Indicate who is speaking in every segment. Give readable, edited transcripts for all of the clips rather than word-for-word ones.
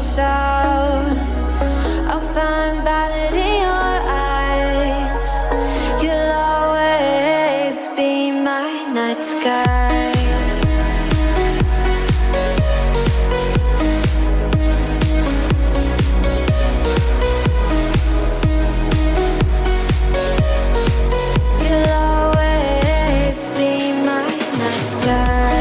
Speaker 1: sound. I'll find valid in your eyes. You'll always be my night sky. You'll always be my night sky.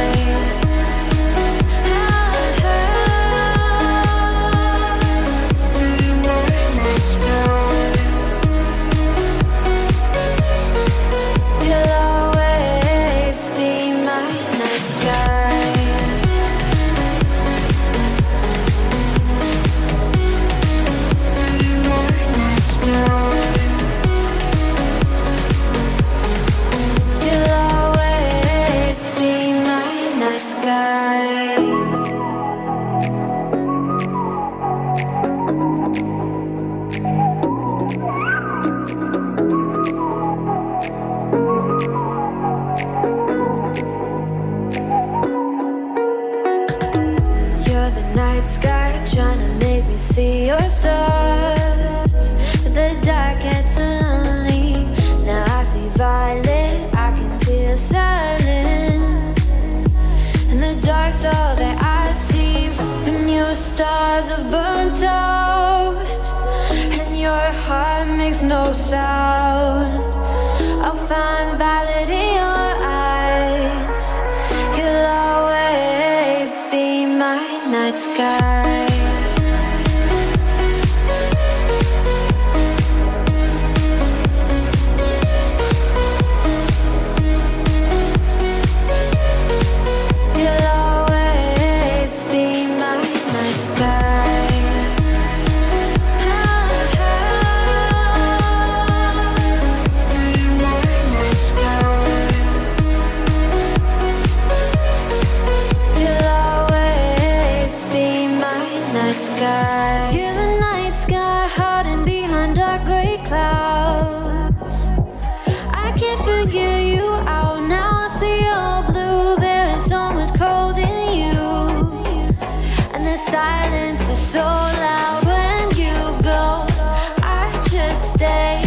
Speaker 1: See your stars, but the dark gets so lonely. Now I see violet, I can feel silence. And the dark's all that I see. When your stars have burnt out and your heart makes no sound, I'll find valid in your eyes. You'll always be my night sky. You're the night sky hiding behind dark gray clouds. I can't figure you out now. I see all blue. There is so much cold in you, and the silence is so loud when you go. I just stay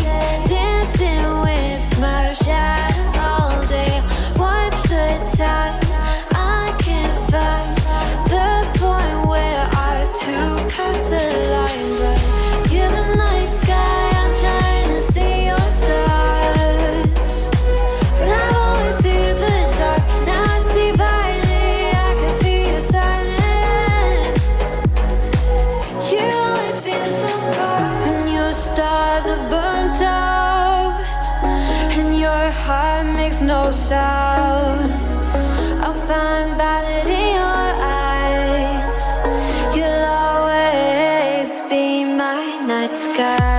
Speaker 1: dancing with my shadow all day. Watch the time. I can't find the point where to pass the line, but you're the night sky. I'm trying to see your stars, but I've always feared the dark. Now I see violet, I can feel your silence. You always feel so far when your stars have burnt out and your heart makes no sound. I'll find valid in your eyes. You'll always be my night sky.